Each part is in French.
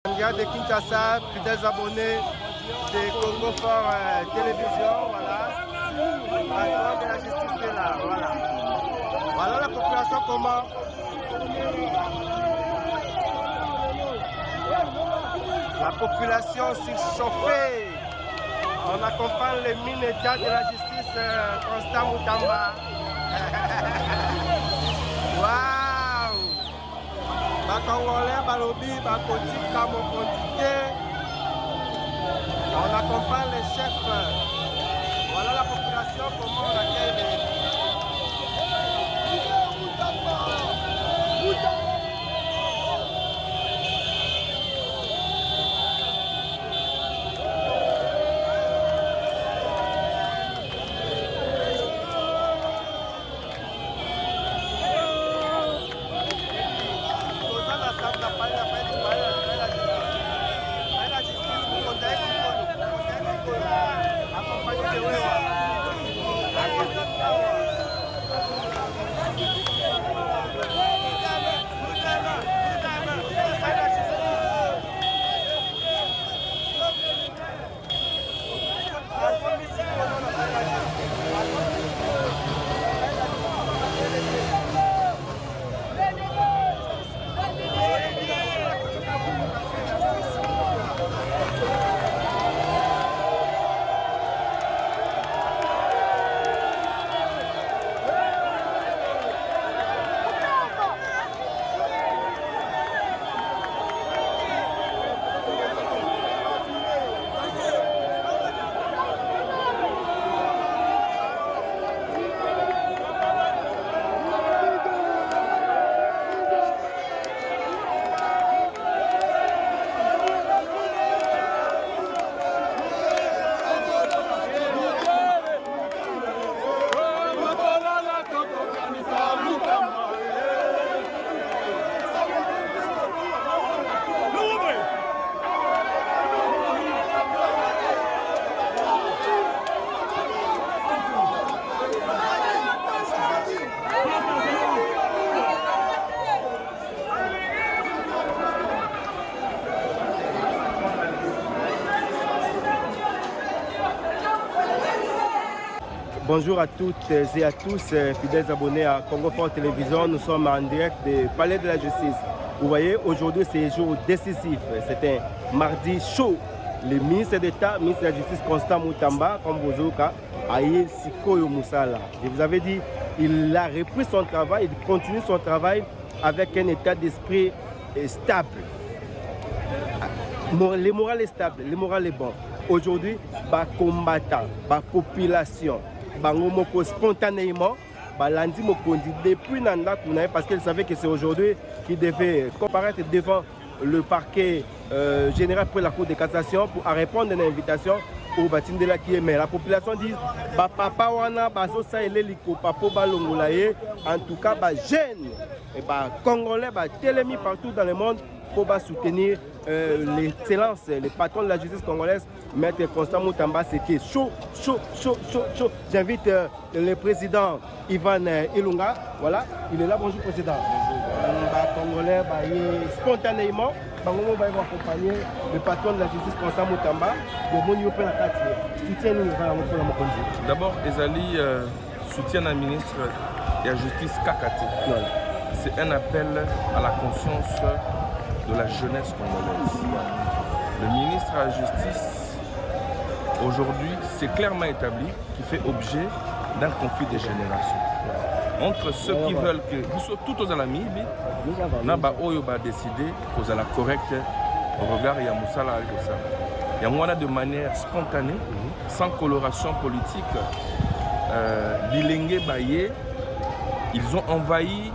De Kinshasa, fidèles abonnés de Congo Fort Télévision, voilà. Patron de la justice est là, voilà. Voilà la population comment. La population surchauffée. On accompagne les immédiats de la justice Constant Moutamba. Waouh! Congolais, Balobi, Bakoti, Kamokondité. On accompagne les chefs. Voilà la population, comment on accueille les... Bonjour à toutes et à tous, fidèles abonnés à Congo Fort Télévision. Nous sommes en direct du Palais de la Justice. Vous voyez, aujourd'hui c'est un jour décisif. C'est un mardi chaud. Le ministre d'État, ministre de la Justice Constant Moutamba, comme vous Aye Sikoyo Moussala. Je vous avais dit, il a repris son travail, il continue son travail avec un état d'esprit stable. Le moral est stable, le moral est bon. Aujourd'hui, les combattants, la population, spontanément, Landi Mokondi, depuis Nanda, parce qu'elle savait que c'est aujourd'hui qu'il devait comparaître devant le parquet général pour la Cour de cassation pour répondre à une invitation au bâtiment de la qui est. Mais la population dit papa wana bazosa eleliko papo balongolaye, en tout cas jeunes et congolais télémis partout dans le monde pour soutenir l'excellence, le patron de la justice congolaise, Maître Constant Moutamba. C'était chaud. J'invite le président Ivan Ilunga. Voilà, il est là. Bonjour président. Congolais, spontanément, va accompagner le patron de la justice Constant Moutamba. D'abord, Ezali soutient la ministre de la justice Kakati. C'est un appel à la conscience de la jeunesse congolaise. Le ministre de la Justice, aujourd'hui, c'est clairement établi qu'il fait objet d'un conflit de génération. Entre ceux qui veulent que nous soyons tous aux amis, nous avons décidé que la correcte au regard de Moussala Al-Gossala. Il y a de manière spontanée, sans coloration politique, bilingue baillé, ils ont envahi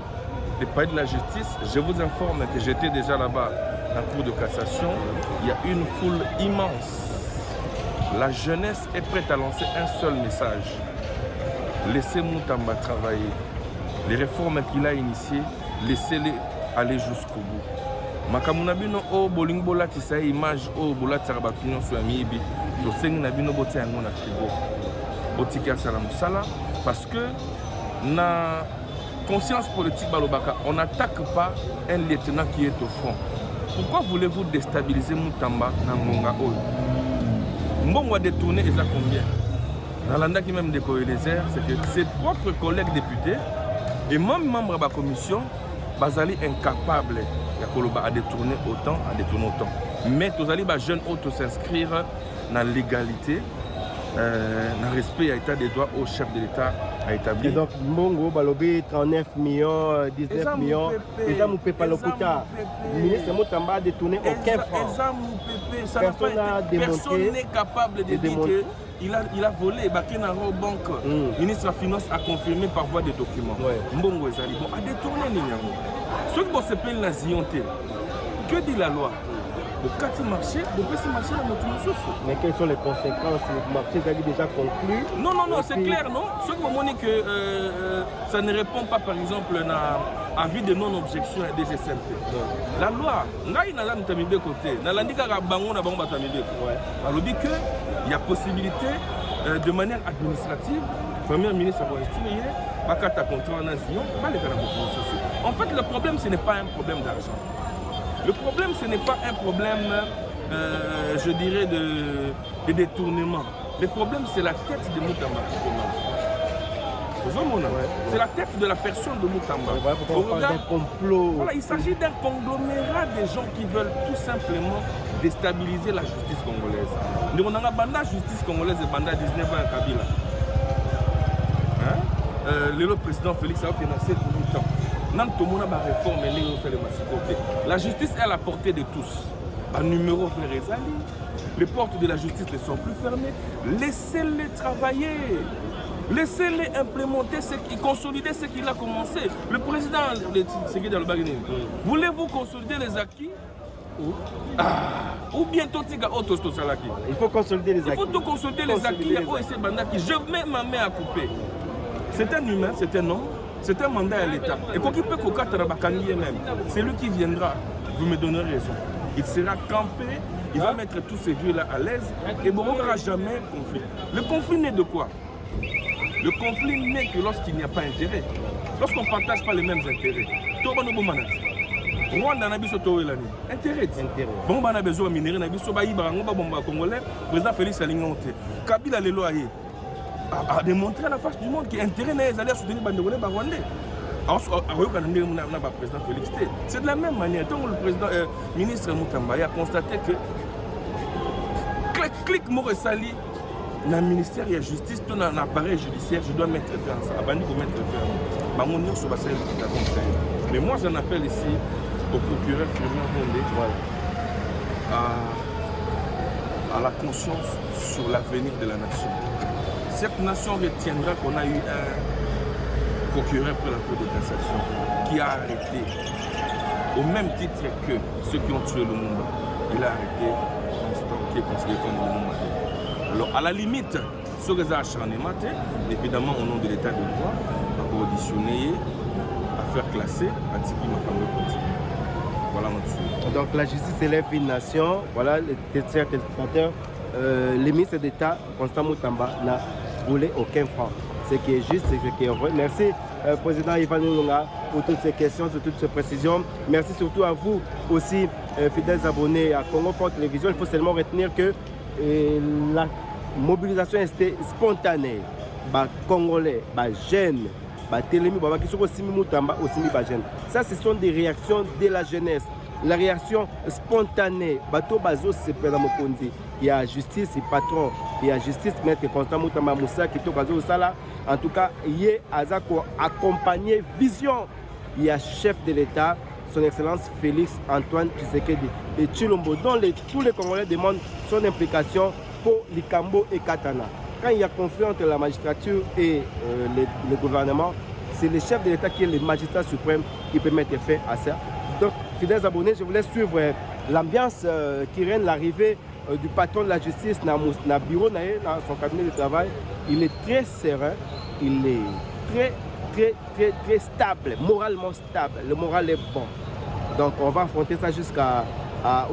les palais de la justice. Je vous informe que j'étais déjà là-bas en cour de cassation. Il y a une foule immense. La jeunesse est prête à lancer un seul message. Laissez Moutamba travailler. Les réformes qu'il a initiées, laissez-les aller jusqu'au bout. Makamunabino o boling bola tisa image o bola tsarabakino so amibi to sengi nabino bote yango na frigo. Botika salam sala parce que na conscience politique balobaka, on n'attaque pas un lieutenant qui est au front pourquoi voulez-vous déstabiliser Moutamba dans Ngonga Oyo? Mbongo a détourné et ça combien? Dans l'anda qui même décoré les airs, c'est que ses propres collègues députés et même membres de la commission, Bazali incapable à détourner autant, Mais tous les jeunes autres s'inscrire dans la légalité, dans le respect à l'état des droits au chef de l'État à établir. Et donc, Mbongo, Balobi, 39 millions, 19 millions, et ça ne peut pas le coûter. Le ministre Moutamba a détourné aucun franc. Personne n'est capable de dire qu'il a volé. Bakenaro Banque, le ministre de la Finance a confirmé par voie de documents. Mbongo Ezali a détourné Ninyango. Ceux qui se plaignent la zionté, que dit la loi? Le quartier marché, le petit marché dans notre ressource. Mais quelles sont les conséquences? Le marché est déjà conclu. Non, c'est clair, non? Ceux qui m'ont dit que ça ne répond pas, par exemple, à vie de non-objection à des SMP. La loi, il y a possibilité de manière administrative, le Premier ministre a estimé, en fait, le problème, ce n'est pas un problème d'argent. Le problème, ce n'est pas un problème, je dirais, de détournement. Le problème, c'est la tête de Moutamba. C'est la tête de la personne de Moutamba. Voilà, il s'agit d'un conglomérat de gens qui veulent tout simplement déstabiliser la justice congolaise. Nous avons la justice congolaise et banda 19 ans à Kabila. Le président Félix a financé pour le temps. La justice est à la portée de tous. Un numéro vers Ezali. Les portes de la justice ne sont plus fermées. Laissez-les travailler. Laissez-les implémenter, consolider ce qu'il a commencé. Le président, voulez-vous consolider les acquis? Ou bientôt il faut consolider les acquis. Il faut tout consolider les acquis. Je mets ma main à couper. C'est un humain, c'est un homme. C'est un mandat à l'État. Et quand il peut même, c'est lui qui viendra, vous me donnerez raison. Il sera campé, il va mettre tous ces vieux-là à l'aise et il n'y aura jamais conflit. Le conflit naît de quoi? Le conflit naît que lorsqu'il n'y a pas d'intérêt. Lorsqu'on ne partage pas les mêmes intérêts. Rwanda n'a pas d'intérêt. Intérêt. Bon, on a besoin de minerais, on a besoin de Congolais. Le président Félix Salinga Kabila les lois a démontré à la face du monde qu'il y a intérêt à soutenir les Rwandais. C'est de la même manière. Tant que le président ministre Moutamba a constaté que clic Moresali, dans le ministère de la Justice, dans l'appareil judiciaire, je dois mettre fin à ça. Mais moi, j'en appelle ici au procureur Furman Rondé à la conscience sur l'avenir de la nation. Cette nation retiendra qu'on a eu un procureur pour la Cour de cassation qui a arrêté, au même titre que ceux qui ont tué le monde, il a arrêté Constant qui est considéré comme le monde. Alors, à la limite, ce que ça a acharné, évidemment, au nom de l'état de droit, à auditionner, à faire classer, à Tiki Makambo. Voilà notre souhait. Donc, la justice élève une nation. Voilà, les téléspectateurs, le ministre d'État, Constant Moutamba, n'a volé aucun franc. Ce qui est juste, c'est ce qui est vrai. Merci, Président Ivan Nunga, pour toutes ces questions, pour toutes ces précisions. Merci surtout à vous aussi, fidèles abonnés à Congo Fort Télévision. Il faut seulement retenir que la mobilisation était spontanée. Les Congolais, les jeunes, les télémis, qui sont aussi Moutamba, aussi les jeunes. Ça, ce sont des réactions de la jeunesse. La réaction spontanée, bateau bazo c'est dans mon condi. Il y a justice, il patron, il y a justice, maître Constant Moutamba Moussa qui est bazo sala. En tout cas, il y a Azako accompagné vision. Il y a chef de l'État, son Excellence Félix Antoine Tshisekedi et Tshilombo, dont tous les Congolais demandent son implication pour Likambo et Katana. Quand il y a conflit entre la magistrature et le gouvernement, c'est le chef de l'État qui est le magistrat suprême qui peut mettre fin à ça. Donc, fidèles abonnés, je vous laisse suivre l'ambiance qui règne, l'arrivée du patron de la justice dans le bureau, dans son cabinet de travail. Il est très serein, il est très stable, moralement stable. Le moral est bon. Donc, on va affronter ça jusqu'au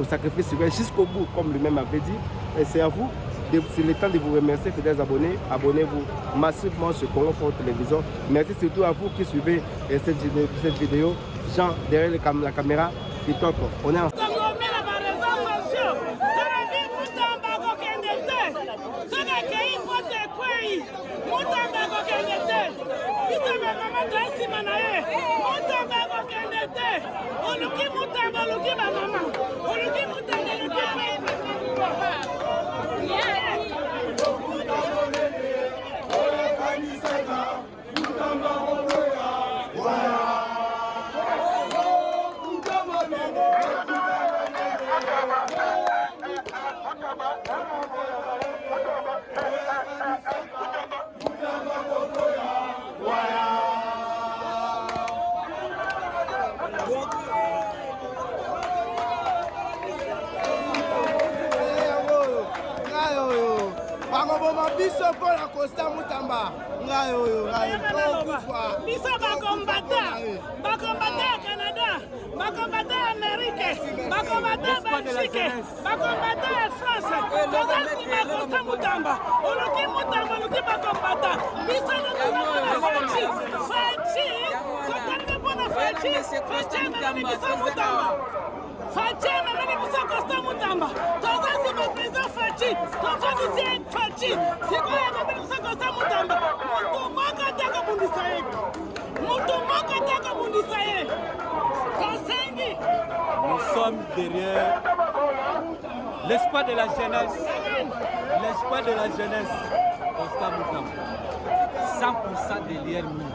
sacrifice jusqu'au bout, comme lui-même avait dit. Et c'est à vous. C'est le temps de vous remercier, fidèles abonnés. Abonnez-vous massivement sur Congo Fort Télévision. Merci surtout à vous qui suivez cette vidéo. Jean, derrière la caméra, on est ensemble. motema na ye motamba kokende te oluki motamba oluki bamama oluki motamba oluki biso pour la Costa Mutamba biso bakombata Canada bakombata Amérique bakombata Belgique bakombata France tozasi bakosta Mutamba oluki Mutamba oluki bakombata biso nazomona faci kotange mpona faci amemani biso Mutamba faci amemani biso Costa Mutamba tozasi baprésident faci tozasi faci sikoyo amemani biso Costa Mutamba mutu moko ataka bundisa ye mutu moko ataka bundisa ye tosengi. Nous sommes derrière l'espoir de la jeunesse. L'espoir de la jeunesse. Costa Mutamba. 100% derrière nous.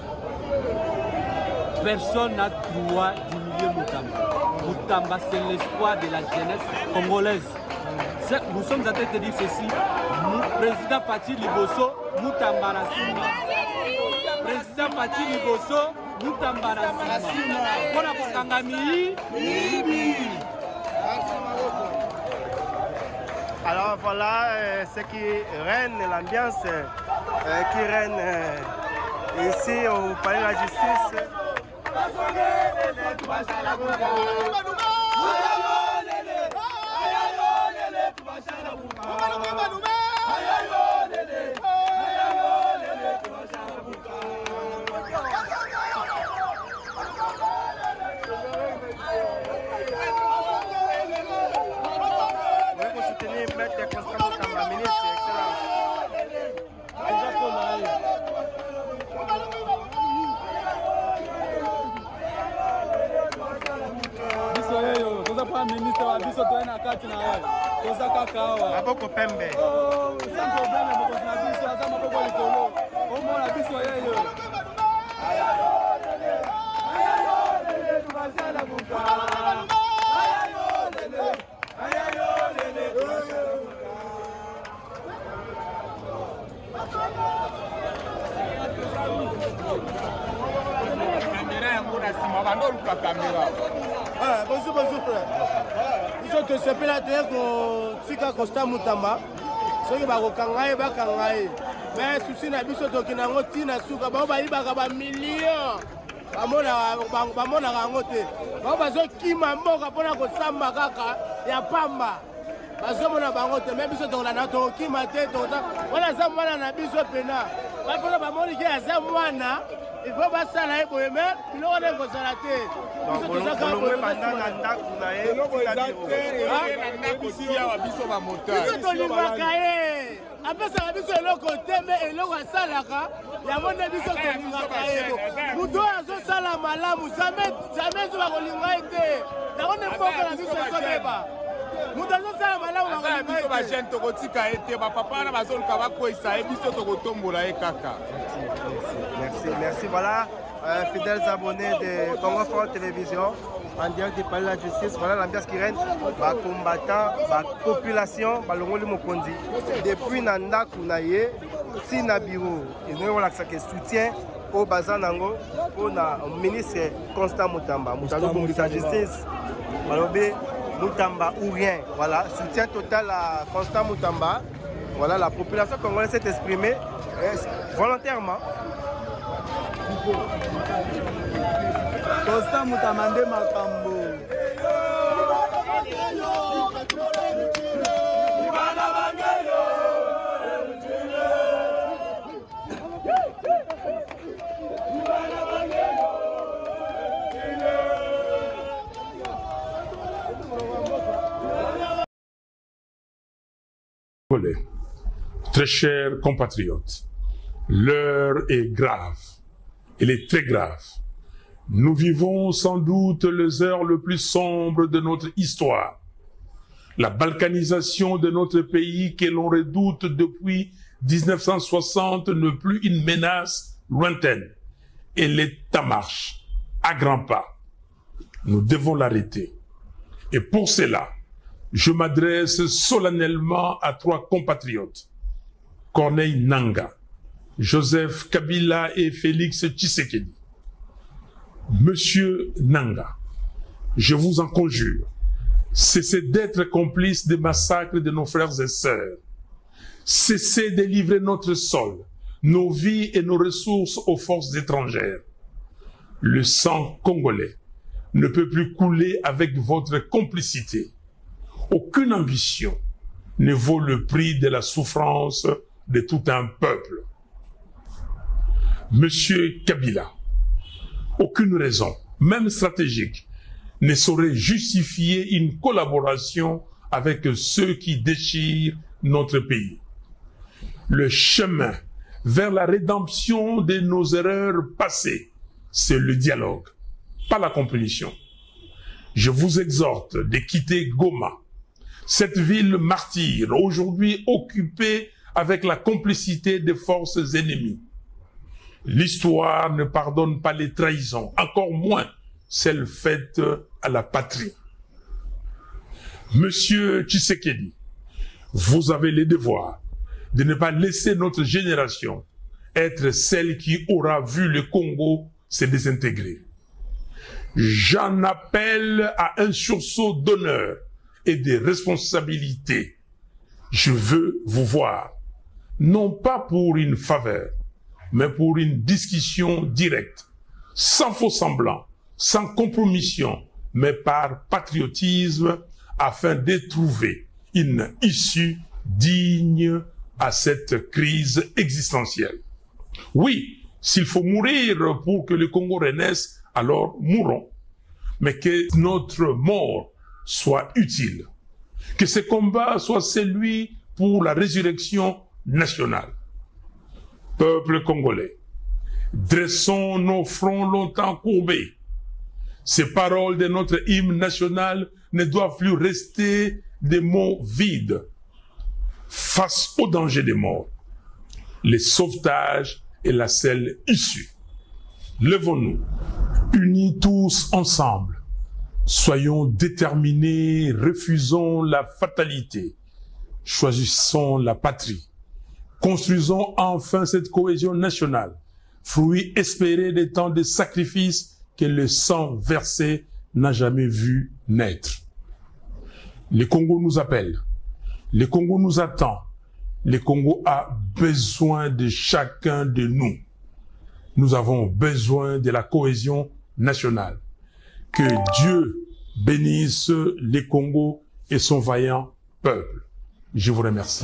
Personne n'a droit d'humilier Mutamba. Mutamba, c'est l'espoir de la jeunesse congolaise. Nous sommes en train de dire ceci. Président Faci Liboso, Mutamba Rassima. Président Faci Liboso, Mutamba Rassima. Pour la Kangami, alors voilà ce qui règne, l'ambiance qui règne ici au palais de la justice. ministre wa biso toena kati na yo kozaka kawa maboko pembe sans problème moko na biso aza maboko likolo omona biso yeyo bonjour frère. Biso tosepela te kotika Costa Mutamba soki bakokanga ye bakanga ye mais susi na biso tokenda yango ntina suka bao bayibaka bamillion bamonaka yango te bao bazokima mboka mpona kosamba kaka ya pamba bazomona bango te me biso tokolanda tokokima te wana aza mwana na biso pena bapona bamoni ke aza mwana il faut basala ye boye me biloko wana ekozala te biso tozaka biso tolingaka ye apesaka biso eloko te me eloko asalaka yango nde biso tolingaka ye moto oyo azosala malamu jamais zo bakolinga ye te yango nde mboka na biso ezobeba moto azosala malamu biso bagene tokotika ye te bapapa wana bazoluka bakweyisa ye biso tokotombola ye kaka. Merci. Voilà, fidèles abonnés de Congo Front Télévision, en direct du palais de la justice. Voilà l'ambiance qui règne. Les combattants, la population, Balongoli Mokondi. Depuis Nanda Kounaye, Sinabiru, ils ont l'accès soutien au Bazanango pour le ministre Constant Mutamba. Mutamba pour la justice. Balobé Mutamba ou rien. Voilà, soutien total à Constant Mutamba. Voilà, la population congolaise s'est exprimée volontairement. Costa Mutamba nde makambo. Très chers compatriotes, l'heure est grave. Elle est très grave. Nous vivons sans doute les heures les plus sombres de notre histoire. La balkanisation de notre pays que l'on redoute depuis 1960 n'est plus une menace lointaine. Et l'État marche à grands pas. Nous devons l'arrêter. Et pour cela, je m'adresse solennellement à 3 compatriotes, Corneille Nangaa, Joseph Kabila et Félix Tshisekedi. Monsieur Nangaa, je vous en conjure, cessez d'être complice des massacres de nos frères et sœurs. Cessez de livrer notre sol, nos vies et nos ressources aux forces étrangères. Le sang congolais ne peut plus couler avec votre complicité. Aucune ambition ne vaut le prix de la souffrance de tout un peuple. Monsieur Kabila, aucune raison, même stratégique, ne saurait justifier une collaboration avec ceux qui déchirent notre pays. Le chemin vers la rédemption de nos erreurs passées, c'est le dialogue, pas la compétition. Je vous exhorte de quitter Goma, cette ville martyre, aujourd'hui occupée avec la complicité des forces ennemies. L'histoire ne pardonne pas les trahisons, encore moins celles faites à la patrie. Monsieur Tshisekedi, vous avez le devoir de ne pas laisser notre génération être celle qui aura vu le Congo se désintégrer. J'en appelle à un sursaut d'honneur et de responsabilité. Je veux vous voir, non pas pour une faveur, mais pour une discussion directe, sans faux semblant, sans compromission, mais par patriotisme, afin de trouver une issue digne à cette crise existentielle. Oui, s'il faut mourir pour que le Congo renaisse, alors mourons. Mais que notre mort soit utile. Que ce combat soit celui pour la résurrection nationale. Peuple congolais, dressons nos fronts longtemps courbés. Ces paroles de notre hymne national ne doivent plus rester des mots vides. Face au danger des morts, le sauvetage est la seule issue. Levons-nous, unis tous ensemble. Soyons déterminés, refusons la fatalité, choisissons la patrie. Construisons enfin cette cohésion nationale, fruit espéré des temps de sacrifices que le sang versé n'a jamais vu naître. Le Congo nous appelle, le Congo nous attend, le Congo a besoin de chacun de nous. Nous avons besoin de la cohésion nationale. Que Dieu bénisse le Congo et son vaillant peuple. Je vous remercie.